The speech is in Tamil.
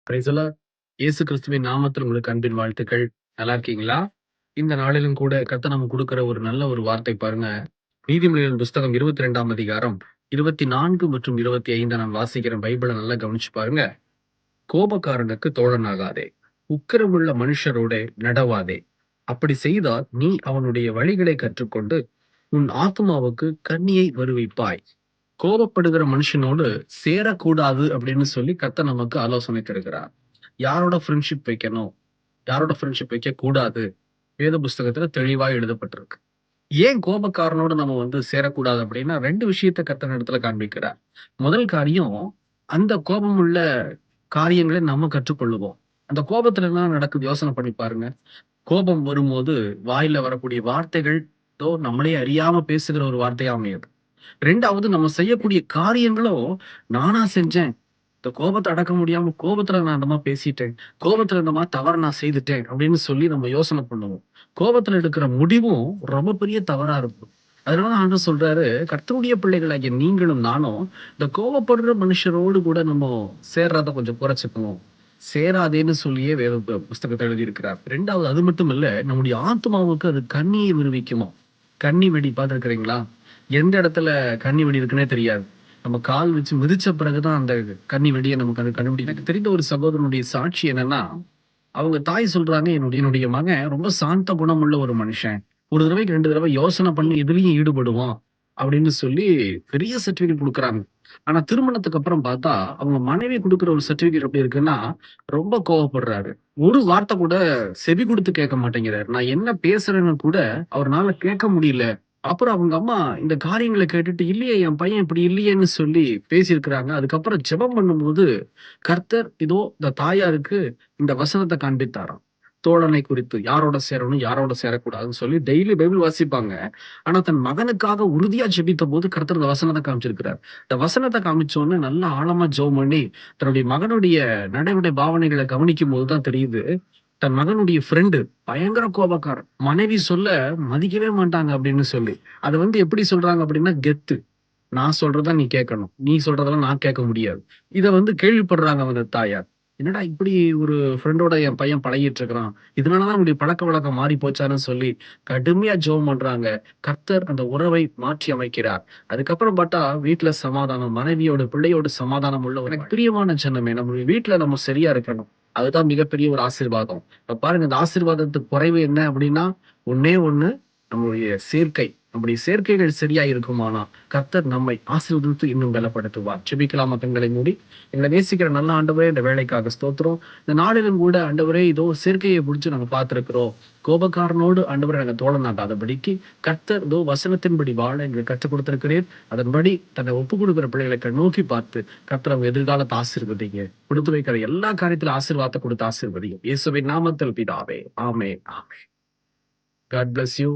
Praise the Lord. இயேசு கிறிஸ்துவின் நாமத்தில் உங்களுக்கு அன்பின் வாழ்த்துக்கள். நல்லா இருக்கீங்களா? இந்த நாளிலும் கூட கர்த்தர் நமக்கு குடுக்கிற ஒரு நல்ல ஒரு வார்த்தை பாருங்க. நீதிமொழிகளின் புஸ்தகம் 22ஆம் அதிகாரம் 24 மற்றும் 25 நான் வாசிக்கிறேன். பைபிள நல்லா கவனிச்சு பாருங்க. கோபக்காரனுக்கு தோழனாகாதே. உக்கிரமுள்ள மனுஷரோடே நடவாதே. அப்படி செய்தால் நீ அவனுடைய வழிகளை கற்றுக்கொண்டு உன் ஆத்துமாவுக்கு கண்ணியை வருவிப்பாய். கோபப்படுகிற மனுஷனோடு சேரக்கூடாது அப்படின்னு சொல்லி கர்த்தர் நமக்கு ஆலோசனை தருகிறார். யாரோட ஃப்ரெண்ட்ஷிப் வைக்கணும்? யாரோட ஃப்ரெண்ட்ஷிப் வைக்கக் கூடாது? வேத புஸ்தகத்துல தெளிவா எழுதப்பட்டிருக்கு. ஏன் கோபக்காரனோட நம்ம சேரக்கூடாது அப்படின்னா 2 விஷயத்த கர்த்தர் இடத்துல காண்பிக்கிறார். முதல் காரியம், அந்த கோபம் உள்ள காரியங்களை நம்ம கற்றுக்கொள்ளுவோம். அந்த கோபத்துல என்ன நடக்குது யோசனை பண்ணி பாருங்க. கோபம் வரும்போது வாயில வரக்கூடிய வார்த்தைகள் ஏதோ நம்மளே அறியாம பேசுகிற ஒரு வார்த்தையா அமையுது. 2வது நம்ம செய்யக்கூடிய காரியங்களும், நானா செஞ்சேன். இந்த கோபத்த அடக்க முடியாம கோபத்துல நான் இந்த மாரி பேசிட்டேன். கோபத்துல இந்த மாரி தவற நான் செய்துட்டேன் அப்படின்னு சொல்லி நம்ம யோசனை பண்ணுவோம். கோபத்துல எடுக்கிற முடிவும் ரொம்ப பெரிய தவறா இருக்கும். அதனால தான் ஆண்டவர் சொல்றாரு, கர்த்தருடைய பிள்ளைகளாகிய நீங்களும் நானும் இந்த கோபப்படுற மனுஷரோடு கூட நம்ம சேர்றத கொஞ்சம் குறைச்சுக்கணும். சேராதேன்னு சொல்லியே வேத புஸ்தகத்துல எழுதியிருக்கிறார். 2வது அது மட்டும் இல்ல, நம்முடைய ஆத்துமாவுக்கு அது கண்ணியை விடுவிக்குமாம். கண்ணி வெடி பார்த்திருக்கிறீங்களா? எந்த இடத்துல கண்ணி வெடி இருக்குன்னே தெரியாது. நம்ம கால் வச்சு மிதிச்ச பிறகு தான் அந்த கண்ணி வெடிய நமக்கு அது கண்டுபிடி எனக்கு தெரிந்த ஒரு சகோதரனுடைய சாட்சி என்னன்னா, அவங்க தாய் சொல்றாங்க, "என்னுடைய என்னுடைய மகன் ரொம்ப சாந்த குணமுள்ள ஒரு மனுஷன். ஒரு தடவைக்கு 2 தடவ யோசனை பண்ணி எதுலயும் ஈடுபடுவான்." அப்படின்னு சொல்லி பெரிய சர்டிபிகேட் குடுக்குறாங்க. ஆனா திருமணத்துக்கு அப்புறம் பார்த்தா, அவங்க மனைவி குடுக்குற ஒரு சர்டிபிகேட் எப்படி இருக்குன்னா, ரொம்ப கோவப்படுறாரு. ஒரு வார்த்தை கூட செவி குடுத்து கேட்க மாட்டேங்கிறாரு. நான் என்ன பேசுறேன்னு கூட அவர்னால கேட்க முடியல. அப்புறம் அவங்க அம்மா இந்த காரியங்கள கேட்டுட்டு, "இல்லையே என் பையன் இப்படி இல்லையேன்னு" சொல்லி பேசியிருக்கிறாங்க. அதுக்கப்புறம் ஜெபம் பண்ணும்போது, கர்த்தர் இதோ இந்த தாயாருக்கு இந்த வசனத்த காண்பித்தாராம். தோழனை குறித்து யாரோட சேரணும், யாரோட சேரக்கூடாதுன்னு சொல்லி டெய்லி பைபிள் வாசிப்பாங்க. ஆனா தன் மகனுக்காக உறுதியா ஜெபித்தபோது கர்த்தர் இந்த வசனத்த காமிச்சிருக்கிறார். இந்த வசனத்த காமிச்ச உடனே நல்லா ஆழமா ஜெபம் பண்ணி, தன்னுடைய மகனுடைய நடை, பாவனைகள கவனிக்கும்போது தான் தெரியுது, தன் மகனுடைய ஃப்ரெண்டு பயங்கர கோபக்காரன். மனைவி சொல்ல மதிக்கவே மாட்டாங்க அப்படின்னு சொல்லி. அத எப்படி சொல்றாங்க அப்படின்னா, கெத்து. நான் சொல்றத நீ கேட்கணும். நீ சொல்றதெல்லாம் நான் கேட்க முடியாது. இத கேள்விப்படுறாங்க அந்த தாயார். என்னடா இப்படி ஒரு ஃப்ரெண்டோட என் பையன் பழகிட்டு இருக்கிறான். இதனால தான் இப்படி பழக்கவழக்கம் மாறி போச்சான்னு சொல்லி கடுமையா ஜெபம் பண்றாங்க. கர்த்தர் அந்த உறவை மாற்றி அமைக்கிறார். அதுக்கப்புறம் பார்த்தா வீட்ல சமாதானம். மனைவியோட, பிள்ளையோட சமாதானம் உள்ள எனக்கு பிரியமான ஜனமே, நம்ம வீட்ல நம்ம சரியா இருக்கணும். அதுதான் மிகப்பெரிய ஒரு ஆசீர்வாதம். இப்ப பாருங்க இந்த ஆசீர்வாதத்துக்கு குறைவு என்ன அப்படின்னா, ஒண்ணே ஒண்ணு நம்முடைய சேர்க்கை. நம்முடைய சேர்க்கைகள் சரியா இருக்குமானா, கர்த்தர் நம்மை ஆசீர்வதித்து இன்னும் பலப்படுத்துவார். ஜெபிக்கலாமா கண்களை மூடி? எங்களை நேசிக்கிற நல்ல ஆண்டவரே, இந்த வேலைக்காக ஸ்தோத்திரம். இந்த நாளிலும் கூட ஆண்டவரே, இதோ சேர்க்கையை புடிச்சு நாங்க பார்த்திருக்கிறோம். கோபக்காரனோடு ஆண்டவரே நாங்க தோழனாகாதபடிக்கு, கர்த்தர் இதோ வசனத்தின்படி வாழ எங்களுக்கு கற்றுக் கொடுத்திருக்கிறீர். அதன்படி தன்னை ஒப்புக் கொடுக்கிற பிள்ளைகளை நோக்கி பார்த்து, கர்த்தர் அவங்க எதிர்காலத்தை ஆசீர்வதிங்க. கொடுத்து வைக்கிற எல்லா காரியத்திலும் ஆசீர்வாதத்தை கொடுத்து ஆசீர்வதிங்க. இயேசுவின் நாமத்தில் பிதாவே. ஆமென். ஆமென். God bless you.